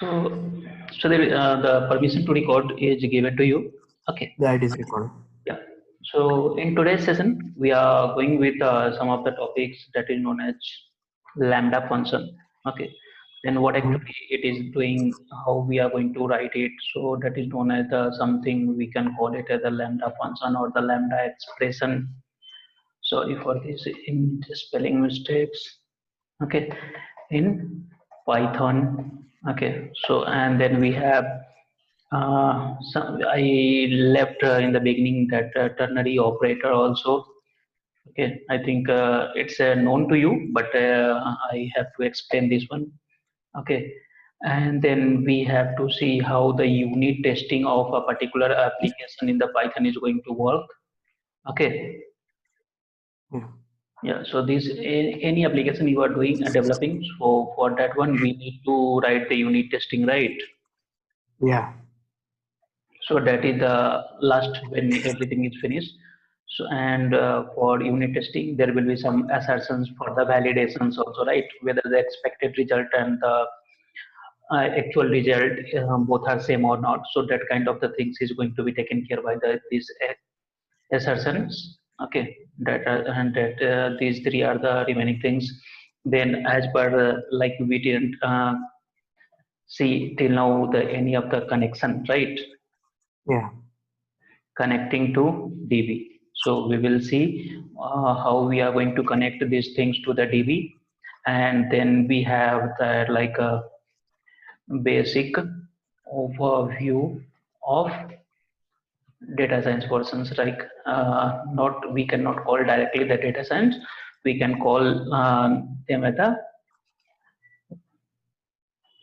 So the permission to record is given to you. Okay. Yeah, it is recorded. Yeah. So in today's session, we are going with some of the topics that is known as lambda function. Okay. Then what Mhm. actually it is doing, how we are going to write it. So that is known as something we can call it as a lambda function or the lambda expression. Sorry for this in the spelling mistakes. Okay, in Python. Okay, so and then we have I left in the beginning that ternary operator also. Okay, I think it's known to you, but I have to explain this one. Okay, and then we have to see how the unit testing of a particular application in the Python is going to work. Okay, Yeah. yeah, so this any application you are doing and developing, so for that one we need to write the unit testing, right? Yeah. So that is the last when everything is finished. So and for unit testing, there will be some assertions for the validations also, right? Whether the expected result and the actual result both are same or not. So that kind of the things is going to be taken care by the these assertions. Okay, that and that these three are the remaining things. Then as per like we didn't see till now the any of the connection, right? Yeah. Connecting to DB. So we will see how we are going to connect these things to the DB, and then we have the like a basic overview of data science persons. Like not we cannot call directly the data science. We can call them as the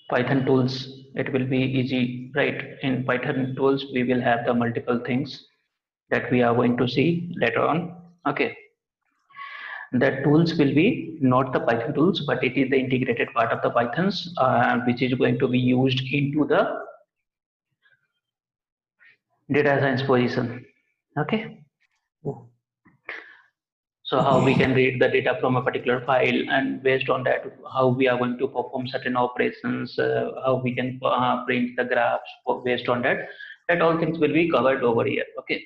Python tools. It will be easy, right? In Python tools, we will have the multiple things that we are going to see later on. Okay, the tools will be not the Python tools, but it is the integrated part of the Pythons, which is going to be used into the data science position. Okay, Yeah. so how we can read the data from a particular file, and based on that, how we are going to perform certain operations, how we can print the graphs based on that. That all things will be covered over here. Okay,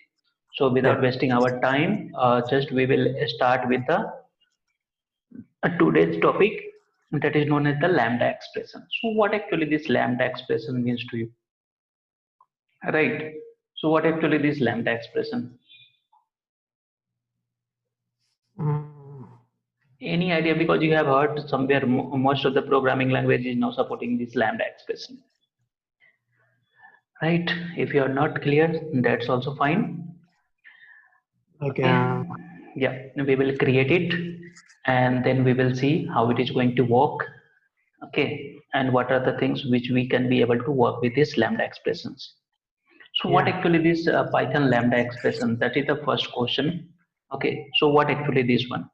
so without Yeah. wasting our time, just we will start with the today's topic that is known as the lambda expression. So what actually this lambda expression means to you, right? So what actually this lambda expression? Mm. Any idea? Because you have heard somewhere most of the programming language is now supporting this lambda expression, right? If you are not clear, that's also fine. Like Okay, yeah, we will create it and then we will see how it is going to work. Okay, and what are the things which we can be able to work with these lambda expressions. So what yeah. actually this Python lambda expression? That is the first question. Okay, so what actually this one?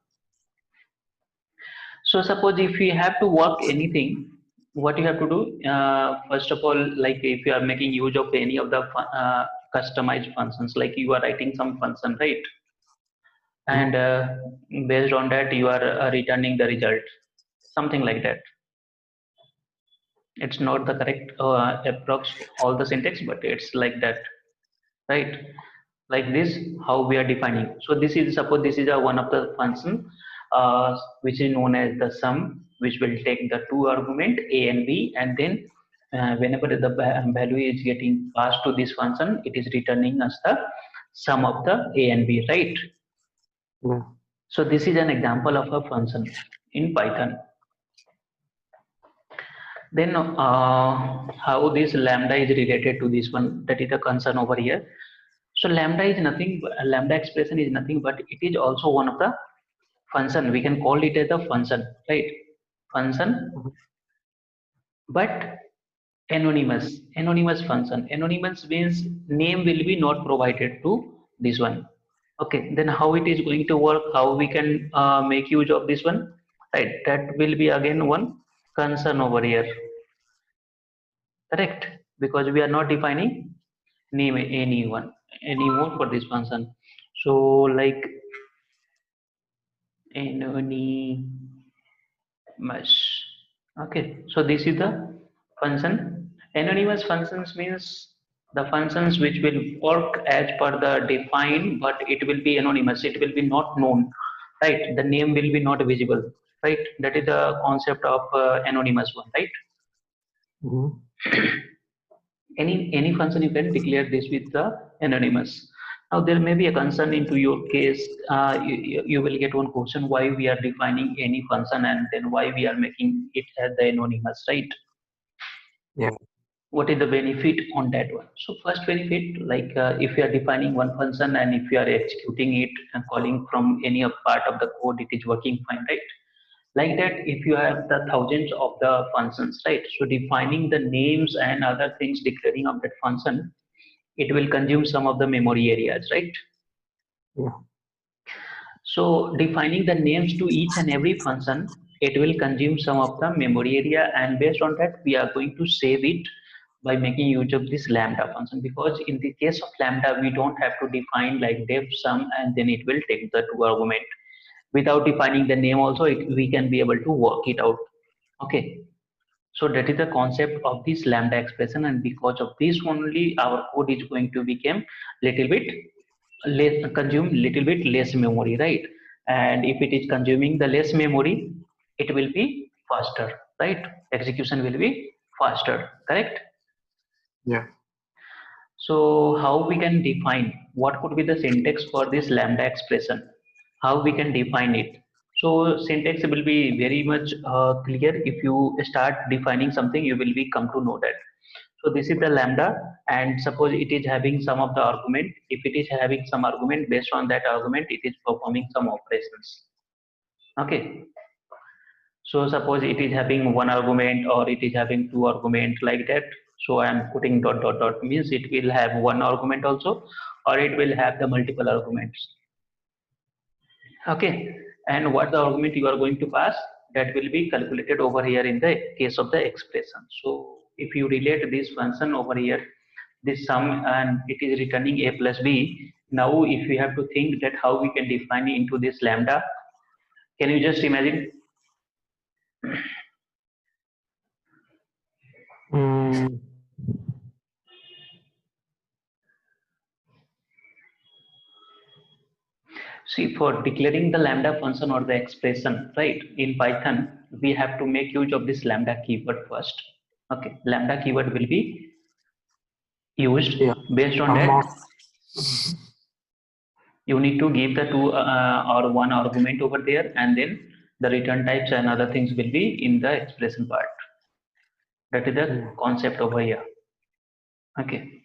So suppose if you have to work anything, what you have to do? First of all, like if you are making use of any of the customized functions, like you are writing some function, right? And Mhm. based on that, you are returning the result, something like that. It's not the correct approx all the syntax, but it's like that, right? Like this, how we are defining. So this is suppose this is a one of the function which is known as the sum, which will take the two argument a and b, and then whenever the value is getting passed to this function, it is returning us the sum of the a and b, right? Yeah. So this is an example of a function in Python. Then how this lambda is related to this one, that is the concern over here. So lambda is nothing, lambda expression is nothing, but it is also one of the function. We can call it as a function, right? Function, Mhm. but anonymous function. Anonymous means name will be not provided to this one. Okay, then how it is going to work? How we can make use of this one? Right, that will be again one concern over here. Correct, because we are not defining name anyone anymore for this function. So like anonymous. Okay, so this is the function, Anonymous functions means the functions which will work as per the defined, but it will be anonymous. It will be not known, right? The name will be not visible, right? That is the concept of anonymous one, right? Mhm. Any function you can declare this with the anonymous. Now there may be a concern into your case. You will get one question: why we are defining any function and then why we are making it as the anonymous, right? Yeah. What is the benefit on that one? So first benefit, like if you are defining one function and if you are executing it and calling from any of part of the code, it is working fine, right? Like that, if you have the thousands of the functions, right? So defining the names and other things declaring of that function, it will consume some of the memory areas, right? Yeah. So defining the names to each and every function, it will consume some of the memory area, and based on that, we are going to save it by making use of this lambda function. Because in the case of lambda, we don't have to define like def sum and then it will take the two argument. Without defining the name also, we can be able to work it out. Okay. So that is the concept of this lambda expression, and because of this only, our code is going to become little bit less, consume little bit less memory, right? And if it is consuming the less memory, it will be faster, right? Execution will be faster, correct? Yeah. So how we can define what could be the syntax for this lambda expression? How we can define it? So syntax will be very much clear. If you start defining something, you will be come to know that. So this is the lambda, and suppose it is having some of the argument. If it is having some argument, based on that argument, it is performing some operations. Okay. So suppose it is having one argument or it is having two argument like that. So I am putting dot dot dot means it will have one argument also, or it will have the multiple arguments. Okay. And what the argument you are going to pass, that will be calculated over here in the case of the expression. So if you relate this function over here, this sum, and it is returning a plus b. Now if we have to think that how we can define it into this lambda, can you just imagine? Mm. See, for declaring the lambda function or the expression, right, in Python, we have to make use of this lambda keyword first. Okay, lambda keyword will be used. Yeah. Based on Sum that, of. you need to give the two or one argument over there, and then the return types and other things will be in the expression part. That is the Yeah. concept over here. Okay,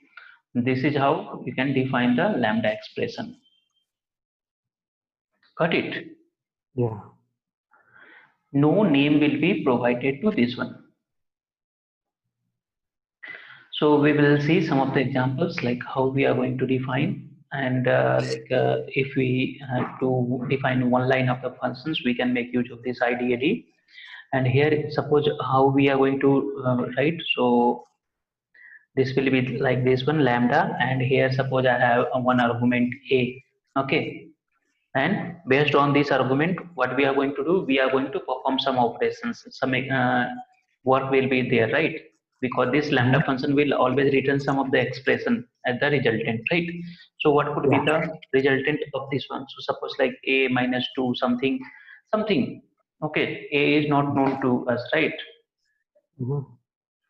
this is how you can define the lambda expression. Got it? Yeah. No name will be provided to this one. So we will see some of the examples like how we are going to define, and if we have to define one line of the functions, we can make use of this IDAD. And here suppose how we are going to write. So this will be like this one lambda, and here suppose I have one argument a. Okay, and based on this argument, what we are going to do, we are going to perform some operations, some work will be there, right? Because this lambda Mhm. function will always return some of the expression as the resultant, right? So what could be Yeah. the resultant of this one? So suppose like a minus 2 something something. Okay, a is not known to us, right? Mhm.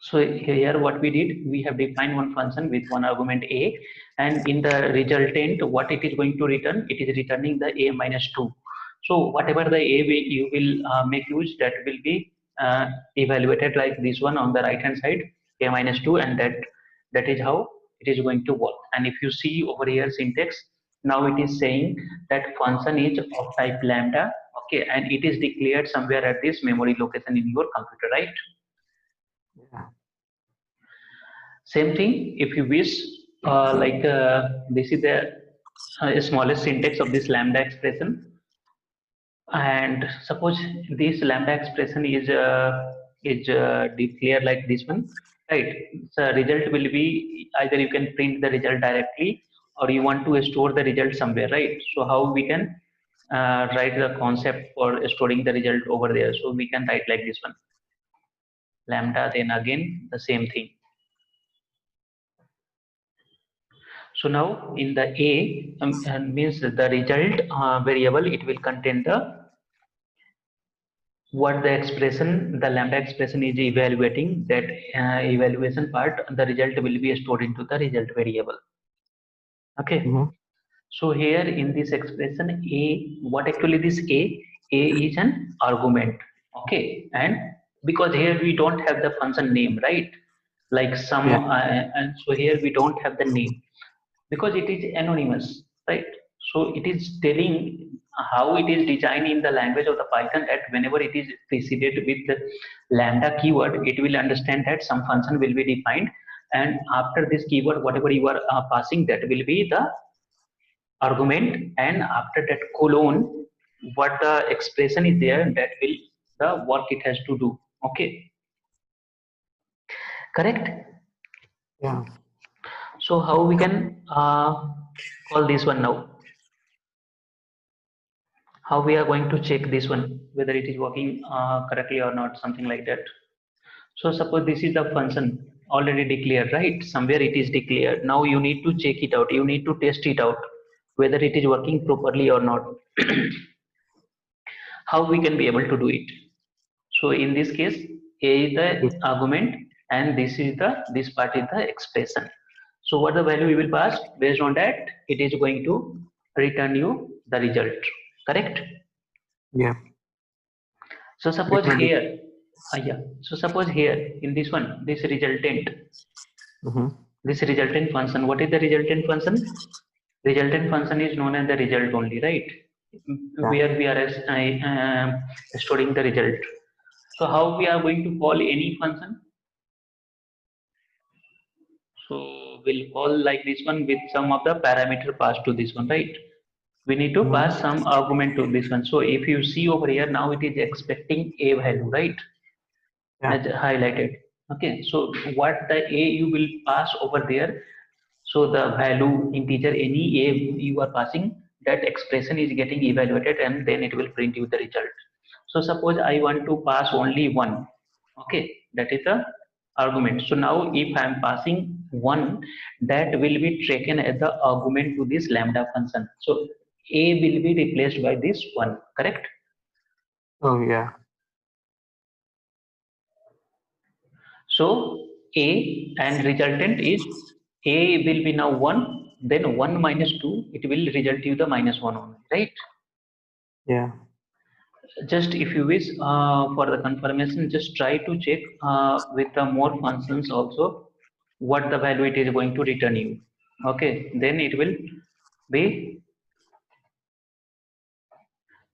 So here what we did, we have defined one function with one argument a, and in the resultant, what it is going to return, it is returning the a minus 2. So whatever the a you will make use, that will be evaluated like this one on the right hand side, a minus 2, and that is how it is going to work. And if you see over here syntax, now it is saying that function is of type lambda, okay, and it is declared somewhere at this memory location in your computer, right? Yeah. Same thing, if you wish, this is the smallest syntax of this lambda expression. And suppose this lambda expression is declared like this one, right? The result will be either you can print the result directly, or you want to store the result somewhere, right? So how we can write the concept for storing the result over there? So we can write like this one, lambda, then again the same thing. So now in the A means the result variable, it will contain the what the expression, the lambda expression is evaluating, that evaluation part, the result will be stored into the result variable. Okay. Mm-hmm. So here in this expression A, what actually this A is an argument. Okay. And because here we don't have the function name, right? Like some, Yeah. and so here we don't have the name because it is anonymous, right? So it is telling how it is designed in the language of the Python, that whenever it is preceded with the lambda keyword, it will understand that some function will be defined, and after this keyword, whatever you are passing, that will be the argument, and after that colon, what the expression is there, that will the work it has to do. Okay, correct. Yeah. So how we can call this one now? How we are going to check this one, whether it is working correctly or not, something like that. So suppose this is the function already declared, right? Somewhere it is declared. Now you need to check it out. You need to test it out, whether it is working properly or not. How we can be able to do it? So in this case, A is the argument, and this part is the expression. So what the value we will pass, based on that, it is going to return you the result. Correct? Yeah. So suppose Definitely. here, yeah. So suppose here in this one, Mm-hmm. this resultant function. What is the resultant function? Resultant function is known as the result only, right? Yeah. Where we are storing the result. So how we are going to call any function? So we'll call like this one with some of the parameter passed to this one, right? We need to Mm-hmm. pass some argument to this one. So if you see over here, now it is expecting a value, right? Yeah. As highlighted. Okay, so what the a you will pass over there, so the value integer any a you are passing, that expression is getting evaluated, and then it will print you the result. So suppose I want to pass only one. Okay, that is the argument. So now if I am passing one, that will be taken as the argument to this lambda function. So a will be replaced by this one, correct? Oh, yeah. So A and resultant is A will be now 1, then 1 minus 2, it will result you the minus 1 only, right? Yeah. Just if you wish for the confirmation, just try to check with the more functions also what the value it is going to return you. Okay, then it will be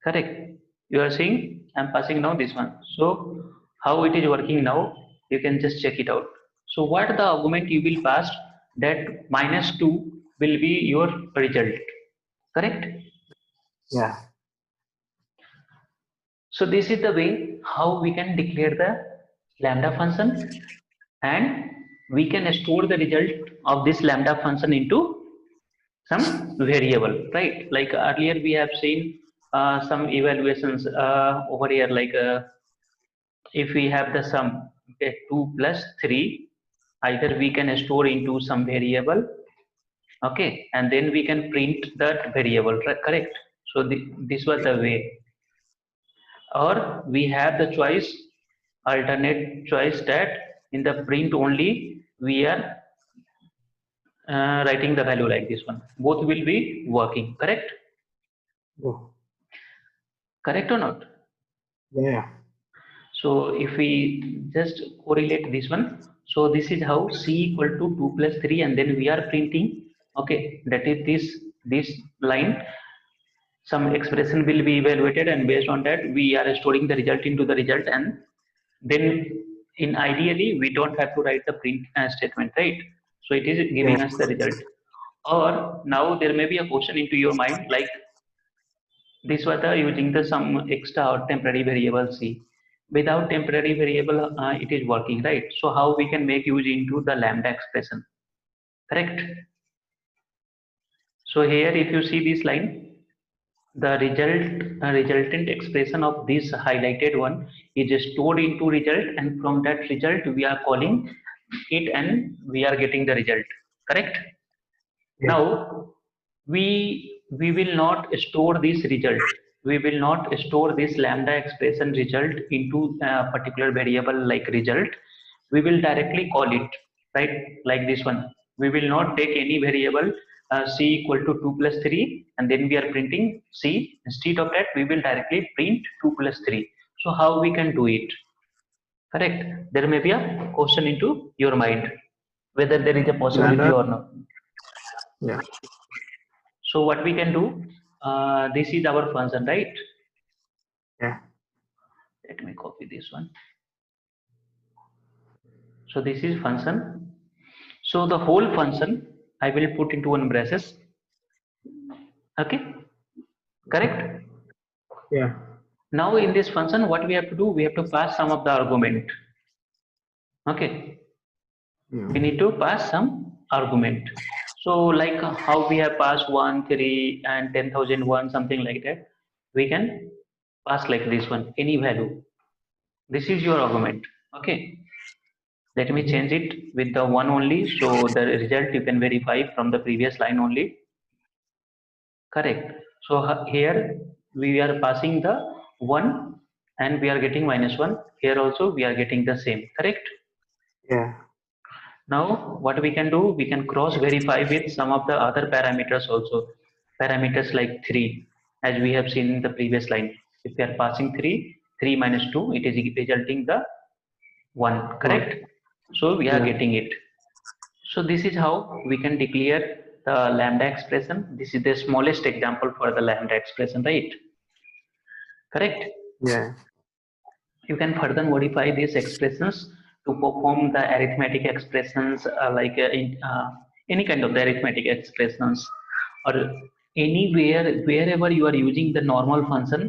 correct. You are seeing I'm passing now this one. So how it is working now, you can just check it out. So what the argument you will pass, that minus 2 will be your result, correct? Yeah. So this is the way how we can declare the lambda function, and we can store the result of this lambda function into some variable, right? Like earlier we have seen some evaluations over here, like if we have the sum, okay, 2 plus 3, either we can store into some variable, okay, and then we can print that variable, correct? So this was the way. Or we have the choice, alternate choice, that in the print only we are writing the value like this one. Both will be working, correct? Yeah. Correct or not? Yeah. So if we just correlate this one, so this is how C equal to 2 plus 3, and then we are printing, okay, that is this line, some expression will be evaluated, and based on that we are storing the result into the result, and then in ideally we don't have to write the print statement, right? So it is Yeah. giving us the result. Or now there may be a question into your mind, like this was the using the some extra or temporary variable C. Without temporary variable, it is working, right? So how we can make use into the lambda expression, correct? So here, if you see this line, the resultant expression of this highlighted one is stored into result, and from that result we are calling it, and we are getting the result, correct? Yeah. Now we will not store this result. We will not store this lambda expression result into a particular variable like result. We will directly call it, right, like this one. We will not take any variable c equal to 2 plus 3 and then we are printing c. Instead of that, we will directly print 2 plus 3. So how we can do it? Correct. There may be a question into your mind whether there is a possibility Lambda. or not. Yeah. So what we can do, this is our function, right? Yeah. Let me copy this one. So this is function. So the whole function I will put into one braces. Okay, correct. Yeah. Now in this function, what we have to do, we have to pass some of the argument. Okay, Yeah. we need to pass some argument. So like how we have passed 1, 3 and 10,001, something like that. We can pass like this one, any value. This is your argument. Okay, let me change it with the 1 only. So the result you can verify from the previous line only. Correct. So here we are passing the 1 and we are getting -1. Here also we are getting the same. Correct. Yeah. Now what we can do, we can cross verify with some of the other parameters also. Parameters like 3, as we have seen in the previous line. If we are passing 3, 3 minus 2, it is resulting the 1. Correct. So we are Yeah. getting it. So this is how we can declare the lambda expression. This is the smallest example for the lambda expression, right? Correct. Yeah. You can further modify these expressions to perform the arithmetic expressions any kind of the arithmetic expressions, or anywhere wherever you are using the normal function.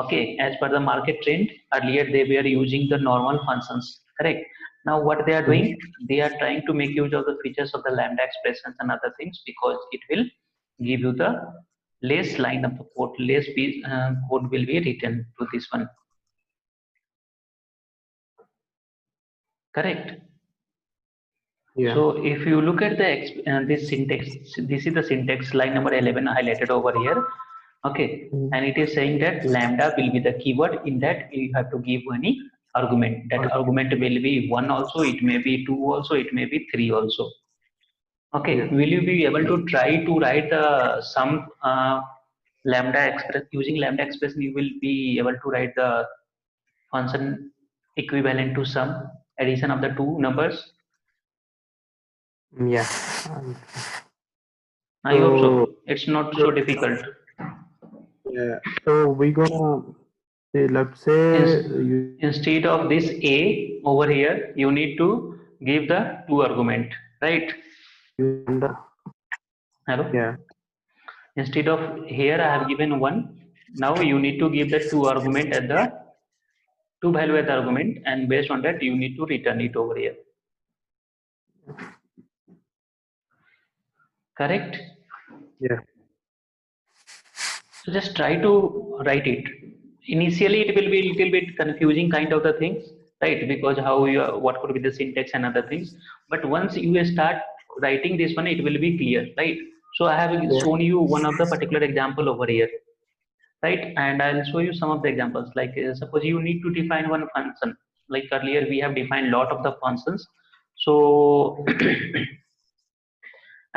Okay, as per the market trend, earlier they were using the normal functions, correct? Now what they are doing, they are trying to make use of the features of the lambda expressions and other things because it will give you the less line of the code, less code will be written to this one, correct? Yeah. So if you look at the this syntax, this is the syntax line number 11 highlighted over here. Okay, and it is saying that lambda will be the keyword. In that you have to give any argument. That argument will be 1 also, it may be 2 also, it may be 3 also. Okay, Yeah. will you be able to try to write some lambda express using lambda expression? You will be able to write the function equivalent to sum addition of the two numbers. Yeah. I hope So so. It's not so difficult. yeah. So we gonna say, let's say you Instead of this a over here, you need to give the two argument, right? lambda. Hello. Yeah. Instead of here, I have given 1. Now you need to give the two argument at the two value at the argument, and based on that, you need to return it over here. Correct. Yeah. So just try to write it. Initially, it will be a little bit confusing kind of the things, right? Because how you what could be the syntax and other things. But once you start writing this one, it will be clear, right? So I have Yeah. shown you one of the particular example over here, right? And I'll show you some of the examples. Like suppose you need to define one function. Like earlier, we have defined lot of the functions. So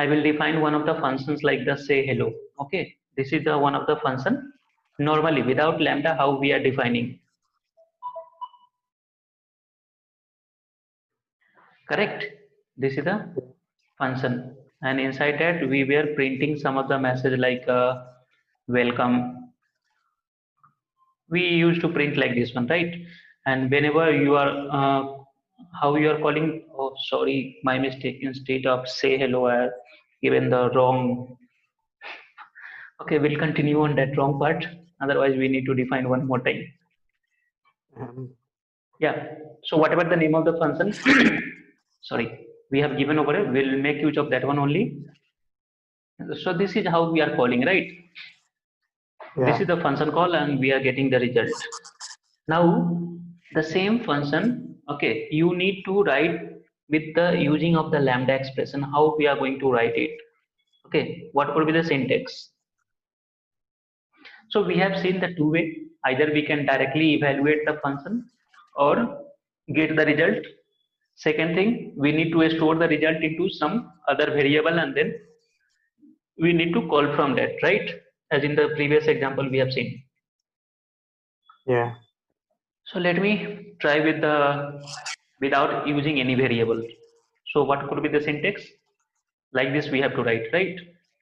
I will define one of the functions like the say hello. Okay, this is the one of the function. Normally, without lambda, how we are defining? Correct. This is the function, and inside that we were printing some of the message like welcome. We used to print like this one, right? And whenever you are how you are calling, oh sorry, my mistake, instead of say hello I have given the wrong. Okay, we'll continue on that wrong part, otherwise we need to define one more time. Yeah, so whatever the name of the function sorry, we have given over it, we'll make use of that one only. So this is how we are calling, right? This Yeah. is the function call and we are getting the result. Now the same function, okay, you need to write with the using of the lambda expression. How we are going to write it? Okay, what would be the syntax? So we have seen the two way. Either we can directly evaluate the function or get the result. Second thing, we need to store the result into some other variable and then we need to call from that, right? As in the previous example we have seen. Yeah. So let me try with the without using any variable. So what could be the syntax? Like this we have to write, right?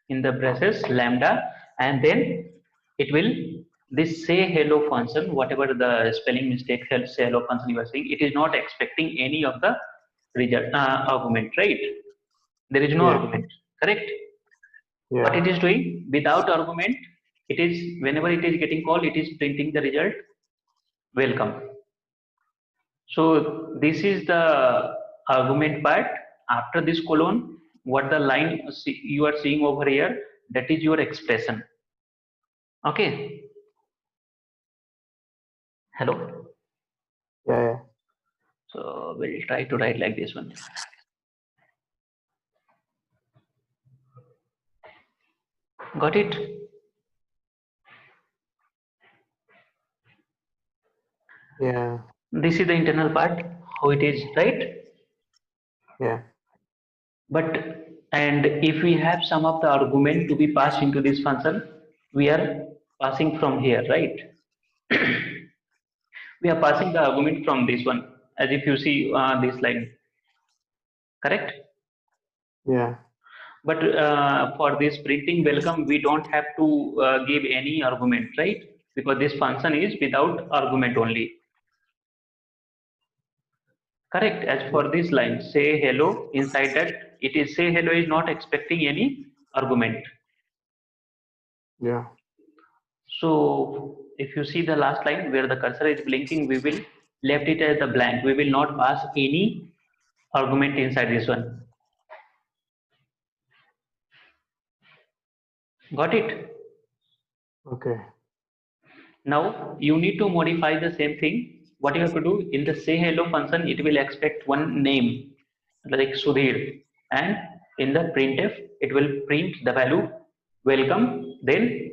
In the braces lambda, and then it will this say hello function, whatever the spelling mistake say hello function you are saying, it is not expecting any of the result argument, right? There is no Yeah. argument, correct? What it Yeah. is doing without argument, it is whenever it is getting called, it is printing the result welcome. So this is the argument part. After this colon, what the line you are seeing over here, that is your expression. Okay. Hello. Yeah. So we'll try to write like this one. Got it? Yeah. This is the internal part, how it is, right? Yeah. But and if we have some of the argument to be passed into this function, we are passing from here, right? We are passing the argument from this one, as if you see this line, correct? Yeah. But for this printing welcome, we don't have to give any argument, right? Because this function is without argument only. Correct. As for this line, say hello, inside that it is say hello is not expecting any argument. Yeah. So if you see the last line where the cursor is blinking, we will left it as the blank. We will not pass any argument inside this one. Got it? Okay. Now you need to modify the same thing. What you have to do in the say hello function, it will expect one name like Sudhir, and in the printf, it will print the value welcome, then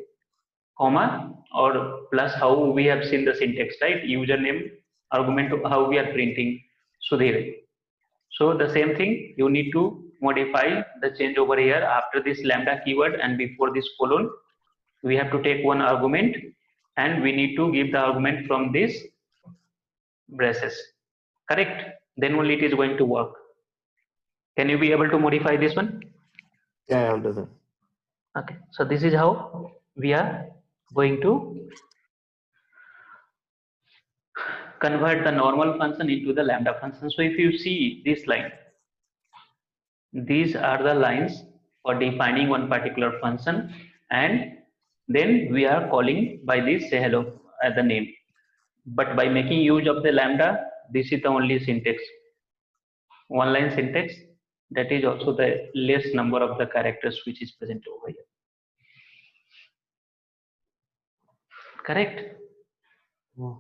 comma or plus how we have seen the syntax, right? Username argument to how we are printing Sudhir. So the same thing you need to modify the change over here after this lambda keyword and before this colon. We have to take one argument and we need to give the argument from this braces, correct? Then only it is going to work. Can you be able to modify this one? Yeah, I'll do that. Okay, so this is how we are going to convert the normal function into the lambda function. So if you see this line, these are the lines for defining one particular function, and then we are calling by this say hello as the name. But by making use of the lambda, this is the only syntax. One line syntax, that is also the less number of the characters which is present over here. Correct? Yeah.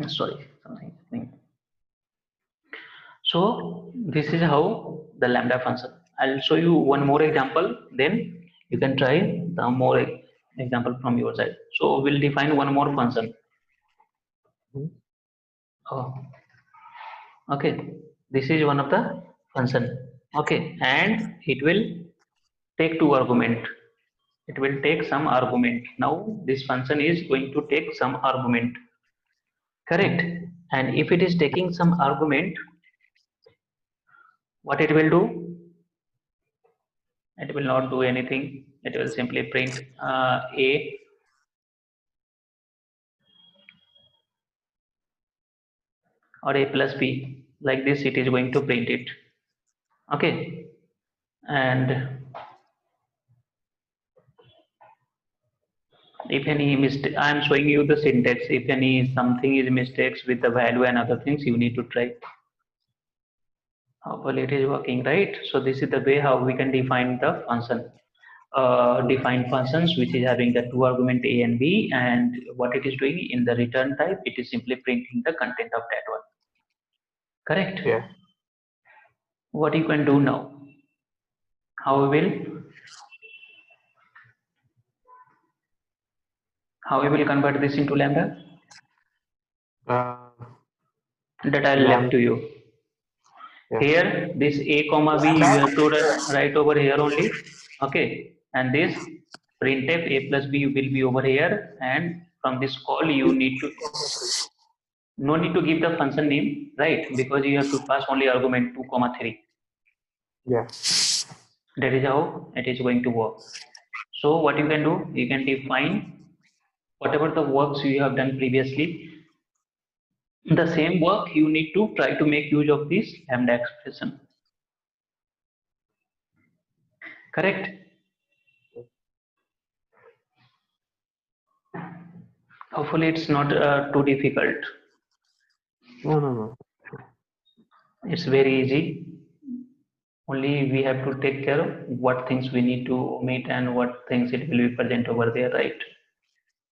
Sorry, something. So this is how the lambda function. I'll show you one more example, then you can try the more example from your side. So we'll define one more function. Oh, okay. This is one of the function. Okay, and it will take two argument. It will take some argument. Now this function is going to take some argument. Correct. And if it is taking some argument, what it will do? It will not do anything. It will simply print a or a plus b. Like this, it is going to print it. Okay. And if any mistake, I am showing you the syntax. If any something is mistakes with the value and other things, you need to try. Well, it is working, right? So this is the way how we can define the function. Define functions which is having the two argument a and b, and what it is doing in the return type, it is simply printing the content of that one. Correct? Yeah. What you can do now? How we will convert this into lambda? That I'll left to you. Yeah. Here, this a comma b you have to write over here only. Okay, and this printf a plus b will be over here, and from this call you need to no need to give the function name, right? Because you have to pass only argument 2 comma 3. Yeah. That is how it is going to work. So what you can do, you can define whatever the works you have done previously. The same work you need to try to make use of this lambda expression. Correct? Hopefully it's not too difficult. No. It's very easy. Only we have to take care of what things we need to omit and what things it will be present over there, right?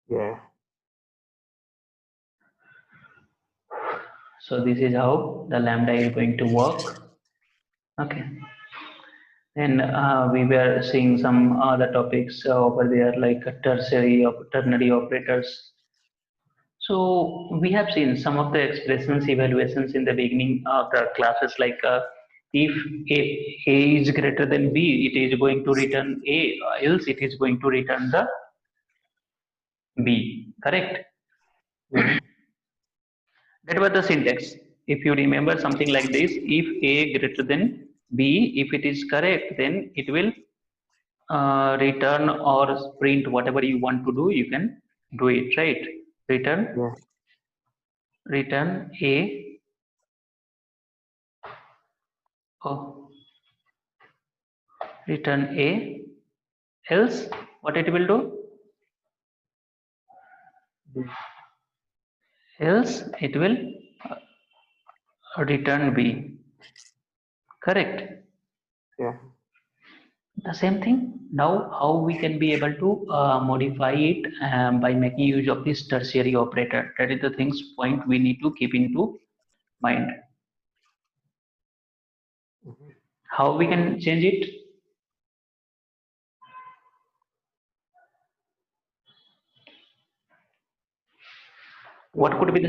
Yeah. So this is how the lambda is going to work. Okay. And we were seeing some other topics over there, like tertiary or ternary operators. So we have seen some of the expressions evaluations in the beginning of the classes, like if a is greater than b, it is going to return a, else it is going to return the b. Correct? That was the syntax. If you remember something like this, if a greater than b, if it is correct, then it will return or print whatever you want to do. You can do it, right? Return a. Oh, return a, else what it will do? Else it will return b. Correct? Yeah. The same thing. Now how we can be able to modify it by making use of this tertiary operator. That is the things point we need to keep into mind. How we can change it? What could be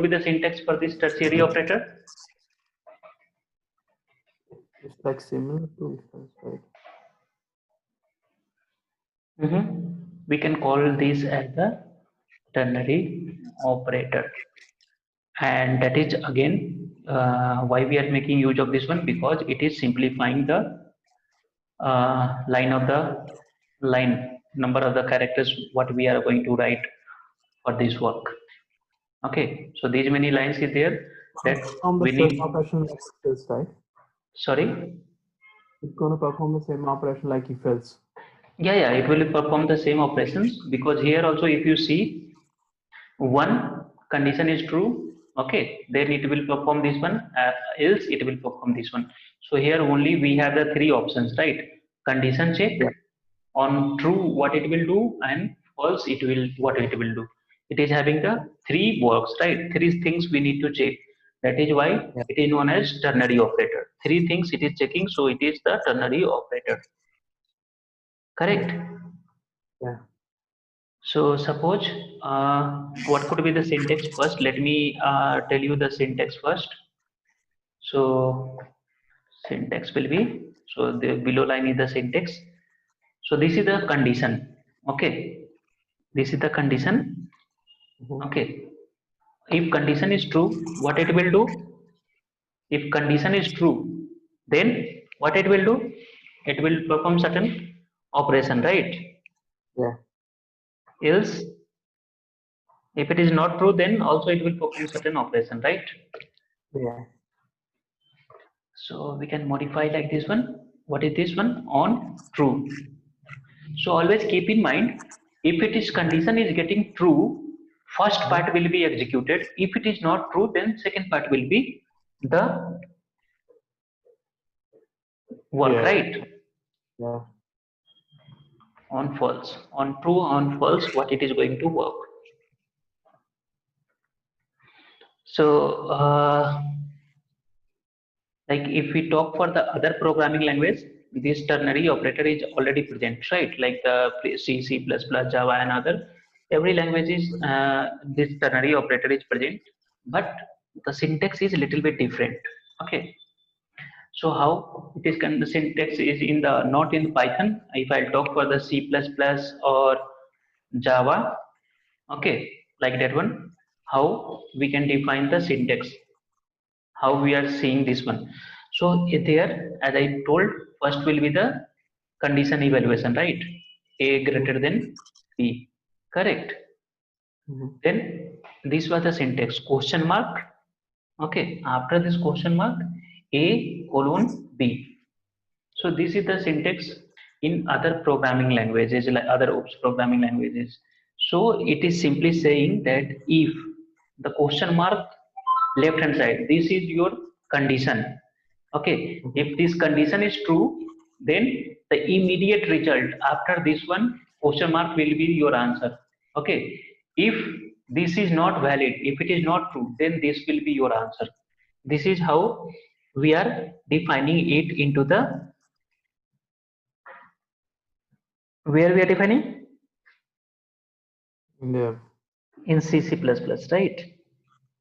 the syntax for this tertiary operator? It's like similar to instance, right? We can call this as the ternary operator, and that is again why we are making use of this one, because it is simplifying the line number of the characters what we are going to write for this work. Okay, so these many lines is there that we need. Operation like if else, right? Sorry. It's gonna perform the same operation like if else. Yeah, it will perform the same operations, because here also if you see one condition is true, okay, then it will perform this one, else it will perform this one. So here only we have the three options, right? Condition check, on true what it will do, and false it will what it will do. It is having the three works, right? Three things we need to check. That is why it is known as ternary operator. Three things it is checking, so it is the ternary operator. Correct? Yeah. So suppose what could be the syntax first? Let me tell you the syntax first. So syntax will be, so the below line is the syntax. So this is the condition. Okay, this is the condition. Okay, if condition is true, what it will do? If condition is true, then what it will do? It will perform certain operation, right? Yeah. Else, if it is not true, then also it will perform certain operation, right? Yeah. So we can modify like this one. What is this one? On true. So always keep in mind, if it is condition is getting true, first part will be executed. If it is not true, then second part will be the work, right? Yeah. On false, on true, on false, what it is going to work. So like if we talk for the other programming language, this ternary operator is already present, right? Like the C, C++, Java, and other every language is this ternary operator is present, but the syntax is a little bit different. Okay, so how it is the syntax is in the not in Python. If I talk for the C++ or Java, okay, like that one, how we can define the syntax, how we are seeing this one. So there, as I told, first will be the condition evaluation, right? A greater than B, correct? Then this was the syntax question mark. Okay, after this question mark, A colon B. So this is the syntax in other programming languages, like other OOPS programming languages. So it is simply saying that if the question mark left hand side, this is your condition. Okay, if this condition is true, then the immediate result after this one question mark will be your answer. Okay, if this is not valid, if it is not true, then this will be your answer. This is how we are defining it into the, where we are defining in C++, right?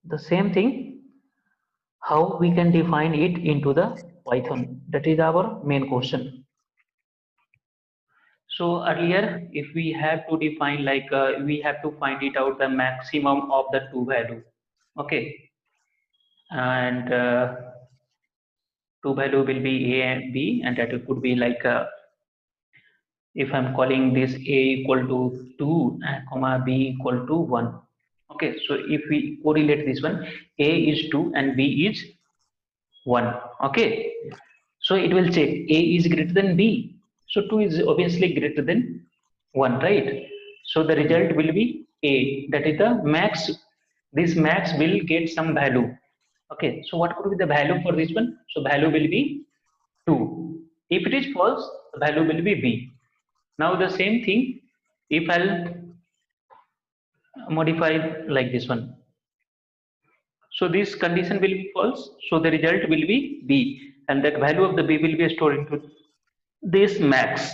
The same thing, how we can define it into the Python, that is our main question. So earlier, if we have to define, like we have to find it out the maximum of the two value. Okay, and two value will be A and B, and that could be like if I'm calling this A equal to 2 and comma B equal to 1. Okay, so if we correlate this one, A is 2 and B is 1. Okay, so it will check A is greater than B. So 2 is obviously greater than 1, right? So the result will be A, that is the max. This max will get some value. Okay, so what could be the value for this one? So value will be 2. If it is false, the value will be B. Now the same thing, if I'll modify like this one. So this condition will be false, so the result will be B, and that value of the B will be stored into this max.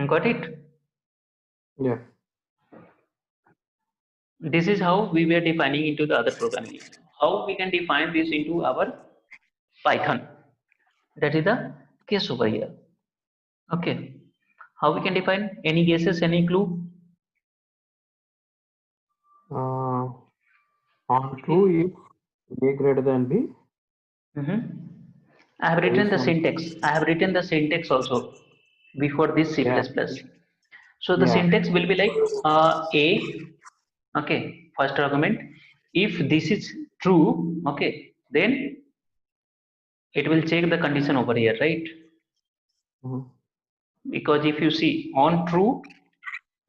Got it? Yeah. This is how we were defining into the other programming. How we can define this into our Python? That is the case over here. Okay. How we can define? Any guesses? Any clue? On true if A greater than B. I have written the syntax. I have written the syntax also before this C++. Yeah. So the syntax will be like A. Okay, first argument. If this is true, okay, then it will check the condition over here, right? Because if you see on true,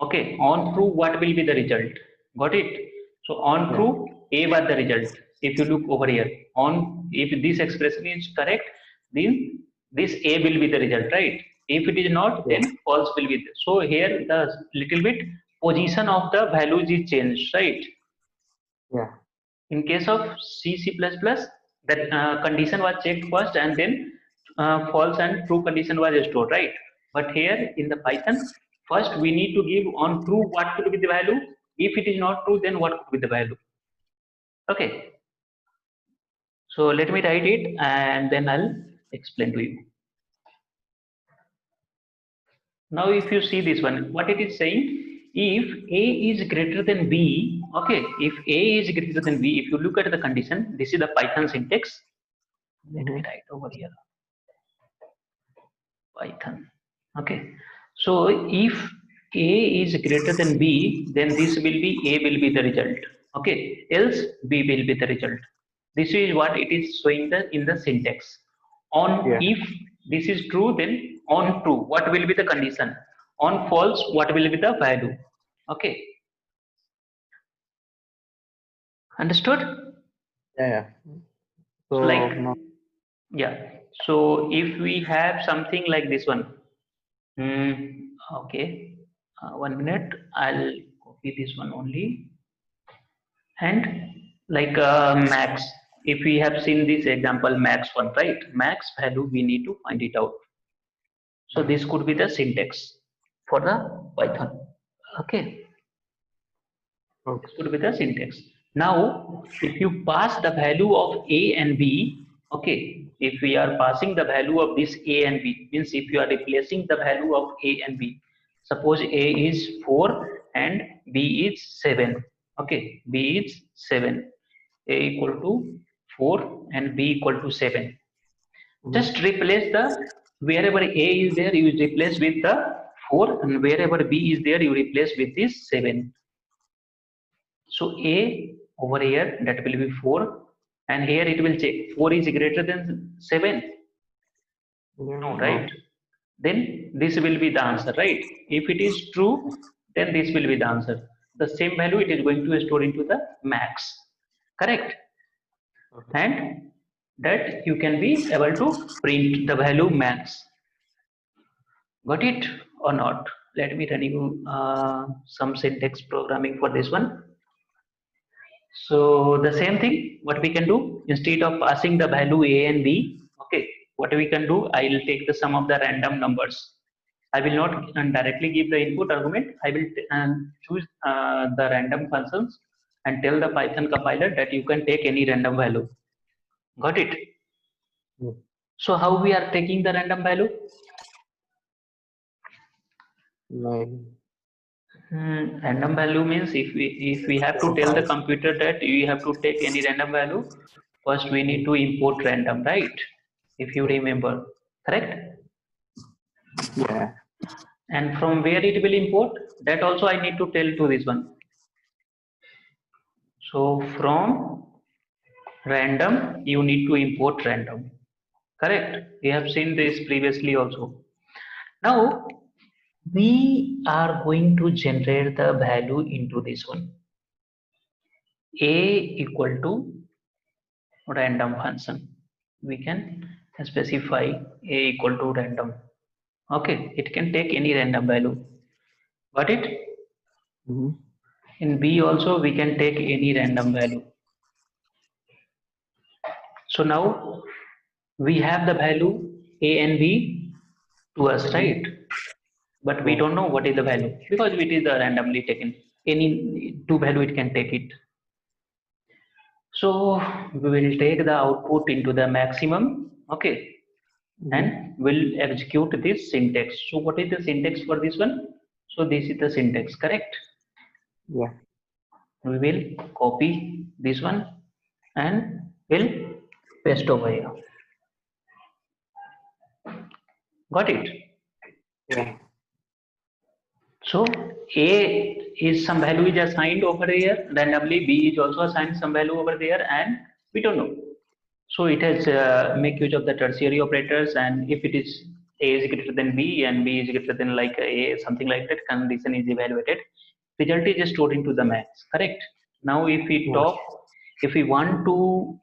okay, on true, what will be the result? Got it? So on true, A was the result. If you look over here, on if this expression is correct, then this A will be the result, right? If it is not, then false will be there. So here the little bit position of the values is changed, right? Yeah. In case of C++, that condition was checked first and then false and true condition was stored, right? But here in the Python, first we need to give on true what could be the value. If it is not true, then what could be the value? Okay. So let me write it and then I'll explain to you. Now if you see this one, what it is saying, if A is greater than B, okay, if A is greater than B, if you look at the condition, this is the Python syntax. Let me write over here. Python. Okay. So if A is greater than B, then this will be A will be the result. Okay. Else B will be the result. This is what it is showing in the syntax. On if this is true, then on true, what will be the condition? On false, what will be the value? Okay. Understood? Yeah. So like, yeah. So if we have something like this one, okay, 1 minute, I'll copy this one only, and like max, if we have seen this example max one, right? Max value we need to find it out. So this could be the syntax for the Python. Okay. This could be the syntax. Now, if you pass the value of A and B, okay, if we are passing the value of this A and B, means if you are replacing the value of A and B, suppose A is 4 and B is 7, okay, B is 7, A equal to 4 and B equal to 7. Just replace the, wherever A is there, you replace with the 4, and wherever B is there, you replace with this 7. So A over here, that will be 4, and here it will check 4 is greater than 7. No, right? Then this will be the answer, right? If it is true, then this will be the answer. The same value it is going to store into the max, correct? And that you can be able to print the value max. Got it or not? Let me run you some syntax programming for this one. So the same thing, what we can do, instead of passing the value A and B, okay, what we can do, I will take the sum of the random numbers. I will not directly give the input argument. I will choose the random functions and tell the Python compiler that you can take any random value. Got it? Yeah. So how we are taking the random value? Random value means if we have to tell the computer that you have to take any random value, first we need to import random, right? If you remember, correct? Yeah. And from where it will import, that also I need to tell to this one. So from random, you need to import random, correct? We have seen this previously also. Now we are going to generate the value into this one. A equal to random function. We can specify A equal to random. Okay, it can take any random value. Got it? In B also we can take any random value. So now we have the value A and B to us, right? But we don't know what is the value because it is randomly taken. Any two value it can take it. So we will take the output into the maximum, okay, and we'll execute this syntax. So what is the syntax for this one? So this is the syntax, correct? Yeah. We will copy this one and will paste over here. Got it? Yeah. So A is some value is assigned over here randomly, B is also assigned some value over there, and we don't know. So it has make use of the tertiary operators, and if it is A is greater than B and B is greater than like A, something like that, condition is evaluated. Result is stored into the max, correct? Now if we talk, if we want to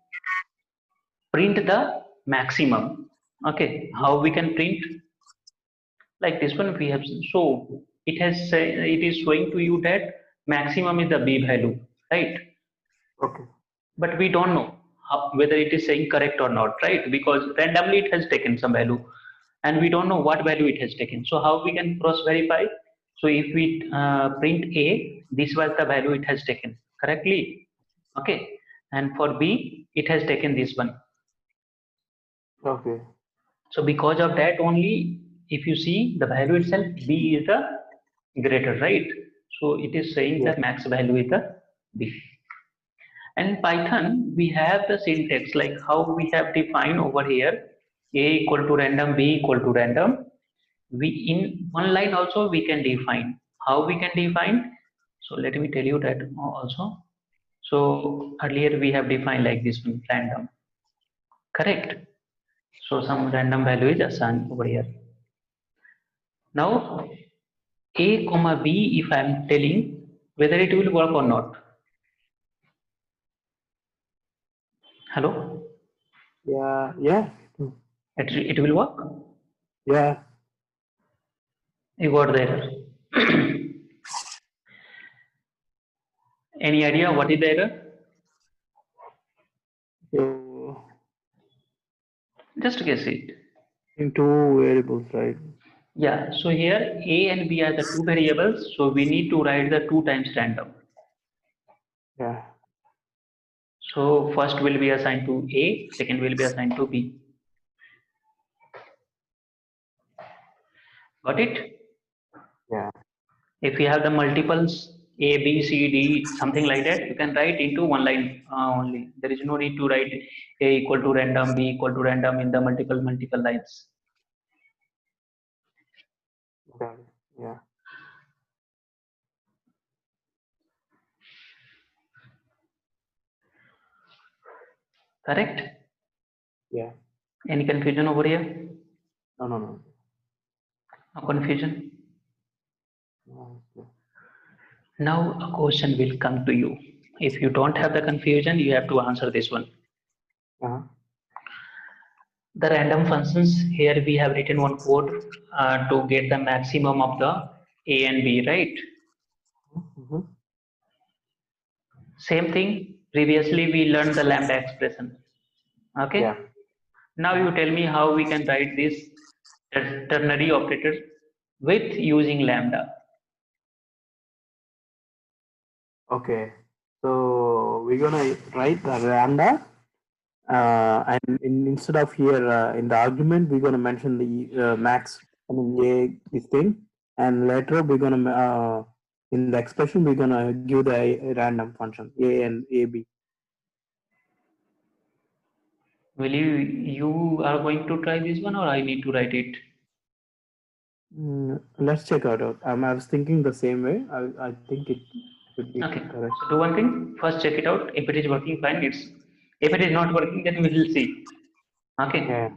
print the maximum, okay, how we can print? Like this one we have, so it has it is showing to you that maximum is the B value, right? Okay. But we don't know whether it is saying correct or not, right? Because randomly it has taken some value and we don't know what value it has taken. So how we can cross verify? So if we print A, this was the value it has taken correctly, okay, and for B it has taken this one. Okay. So because of that only, if you see the value itself, B is the greater, right? So it is saying the max value is the B. And Python, we have the syntax like how we have defined over here, A equal to random, B equal to random. We in one line also we can define. How we can define? So let me tell you that also. So earlier we have defined like this one, random, correct? So some random value is assigned over here. Now A comma B, if I am telling whether it will work or not. Hello? Yeah. Yeah. It will work? Yeah. You got the error. Any idea what is the error? So Just guess it. in two variables, right? Yeah, so here A and B are the two variables, so we need to write the 2 times random. Yeah. So first will be assigned to A, second will be assigned to B. Got it? Yeah. If you have the multiples A, B, C, D, something like that, you can write into one line only. There is no need to write A equal to random, B equal to random in the multiple lines. Got it. Yeah. Correct? Yeah. Any confusion over here? No, no, no. No confusion? No, okay. Now a question will come to you. If you don't have the confusion, you have to answer this one. Uh-huh. The random functions, here we have written one code to get the maximum of the A and B, right? Mm-hmm. Same thing, previously we learned the lambda expression. Okay? Yeah. Now you tell me how we can write this ternary operator with using lambda. Okay. So we're gonna write the lambda, and instead of here in the argument, we're gonna mention the max. I mean, this thing, and later we're gonna in the expression we're gonna give the random function a and ab. Will you are going to try this one or I need to write it? Let's check out. I was thinking the same way. I think it should be Okay. correct. So do one thing. First check it out. If it is working, fine. If it is not working, then we will see. Okay. Yeah.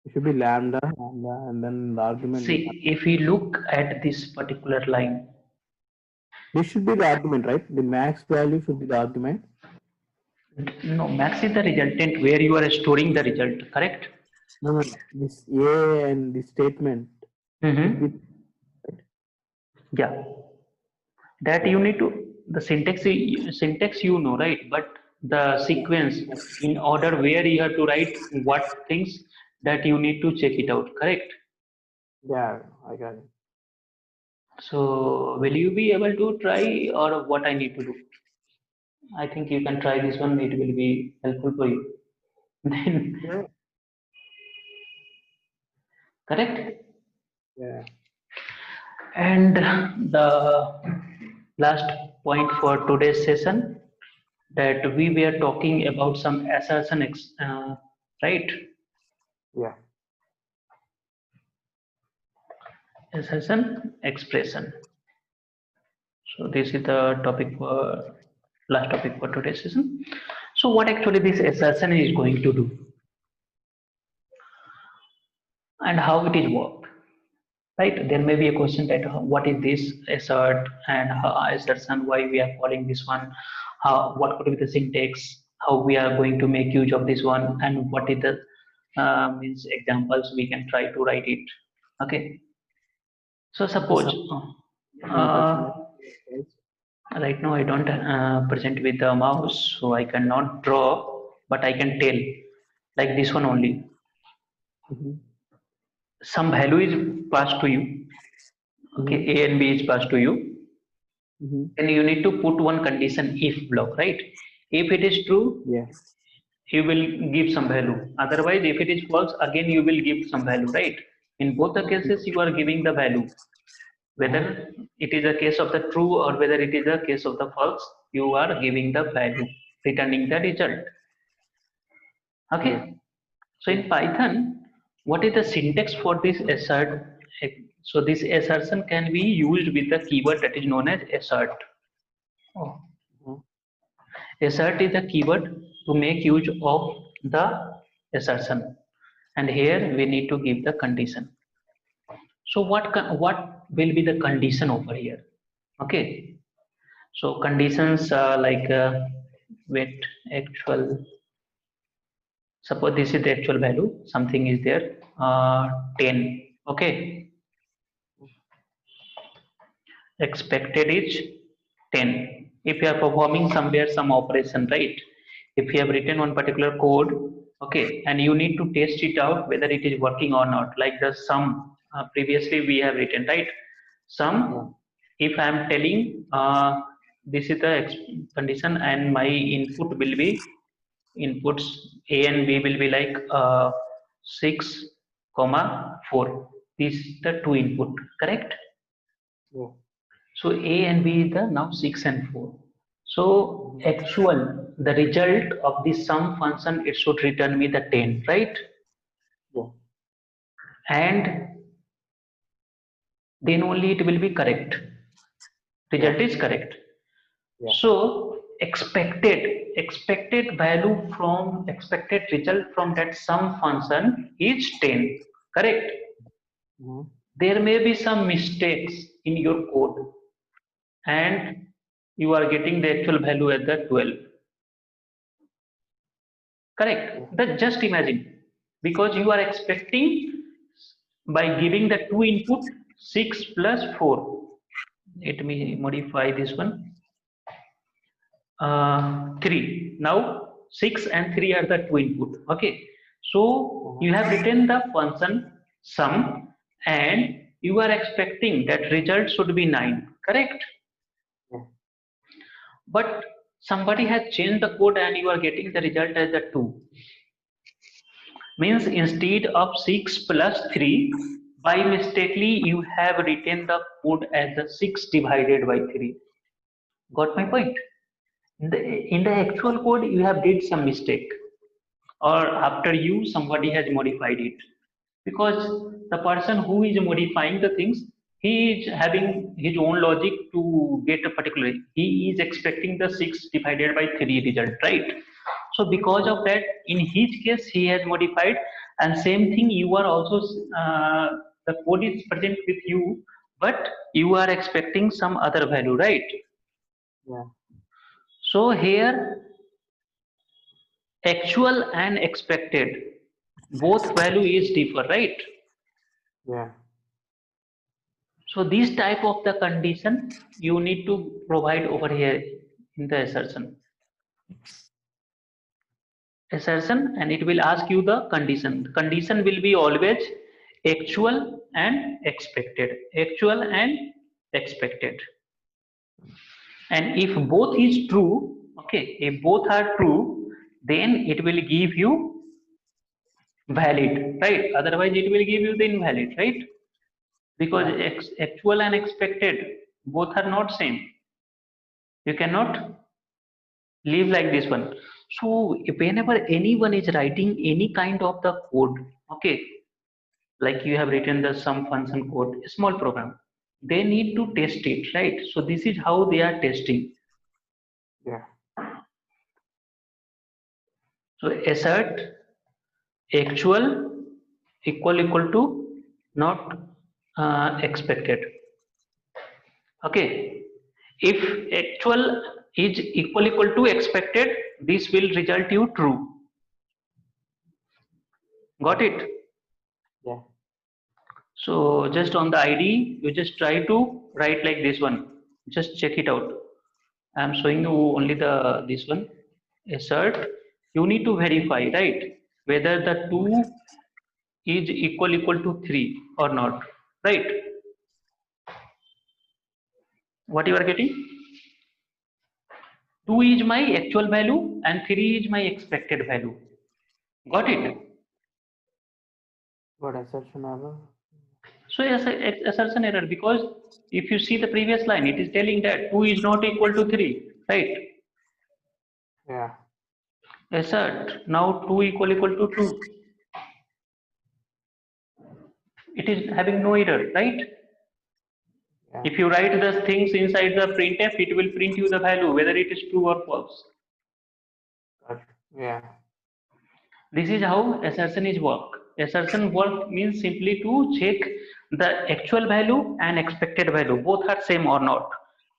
It should be lambda, and then the argument. See, if we look at this particular line, This should be the argument, right? The max value should be the argument. no, max is the resultant where you are storing the result, correct? No, no, this A and the statement should be. Yeah. That you need to the syntax you know, right? But the sequence in order where you have to write what things that you need to check it out, correct? Yeah, I got it. So will you be able to try or what I need to do? I think you can try this one. It will be helpful for you. Then, Yeah. correct? Yeah. And the last point for today's session that we were talking about some assertion, right? Yeah. Assertion expression. So this is the topic for last topic for today's session. So what actually this assertion is going to do and how it is worked, right? There may be a question that what is this assert and assertion, why we are calling this one, how what could be the syntax, how we are going to make use of this one, and what is the means examples we can try to write it. Okay. So suppose Can touch on right now I don't present with the mouse, so I cannot draw, but I can tell like this one only. it. Some value is passed to you. Okay, A and B is passed to you. Then you need to put one condition if block, right? If it is true, Yeah. you will give some value. Otherwise, if it is false, again you will give some value, right? In both the cases, you are giving the value. Whether it is a case of the true or whether it is a case of the false, you are giving the value, returning the result. Okay. Yeah. So in Python, what is the syntax for this assert? So this assertion can be used with the keyword that is known as assert. Oh. Assert is the keyword to make use of the assertion, and here we need to give the condition. So what will be the condition over here? Okay. So conditions like wait actual. Suppose this is the actual value. Something is there. 10. Okay. Expected is 10. If you are performing somewhere some operation, right? if you have written one particular code, okay, and you need to test it out whether it is working or not, like the sum previously we have written, right? Sum, if I am telling this is the condition and my input will be, inputs A and B will be like 6, 4. This is the two input, correct? Yeah. So A and B is the now 6 and 4. So actual, the result of the sum function, it should return me the 10, right? Yeah. And then only it will be correct. Result is correct. Yeah. So expected value from expected result from that sum function is 10, correct? There may be some mistakes in your code and you are getting the actual value at the 12, correct? But just imagine, because you are expecting by giving the two input 6 plus 4. Let me modify this one. 3. Now 6 and 3 are the two input. Okay. So you have written the function sum and you are expecting that result should be 9. Correct? But somebody has changed the code and you are getting the result as a 2. Means instead of 6 plus 3, by mistakenly you have written the code as a 6 divided by 3. Got my point? In the actual code you have did some mistake, or after you somebody has modified it, because the person who is modifying the things, he is having his own logic to get a particular, he is expecting the 6 divided by 3 result, right? So because of that, in his case he has modified, and same thing you are also the code is present with you, but you are expecting some other value, right? Yeah. So here actual and expected, both value is differ, right? Yeah. So this type of the condition you need to provide over here in the assertion. And it will ask you the condition. Condition will be always actual and expected. Actual and expected. And if both is true, okay, if both are true, then it will give you valid, right? Otherwise it will give you the invalid, right? Because actual and expected both are not same. You cannot live like this one. So whenever anyone is writing any kind of the code, okay, like you have written the sum function code, a small program, they need to test it, right? So this is how they are testing. Yeah. So assert actual equal to not expected. Okay, if actual is equal to expected, this will result you true. Got it? Yeah. So just on the ID, you just try to write like this one. Just check it out. I am showing you only the this one. Assert. You need to verify, right, whether the 2 is equal to 3 or not, right? What you are getting? 2 is my actual value and 3 is my expected value. Got it? Got assertion error. So yes, assertion error, because if you see the previous line, it is telling that 2 is not equal to 3, right? Yeah. Assert now 2 equal to 2. It is having no error, right? Yeah. If you write the things inside the printf, it will print you the value whether it is true or false. Yeah. This is how assertion is work. Assertion work means simply to check the actual value and expected value, both are same or not.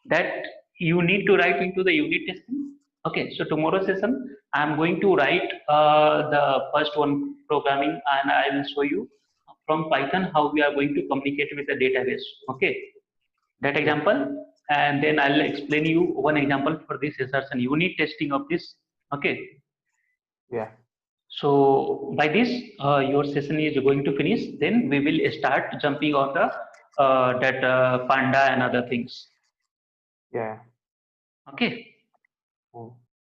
That you need to write into the unit testing. Okay, so tomorrow session I am going to write the first one programming, and I will show you from Python how we are going to communicate with the database. Okay, that example, and then I'll explain you one example for this assertion unit testing of this. Okay. Yeah. So by this, your session is going to finish. Then we will start jumping on the that panda and other things. Yeah. Okay. Oh.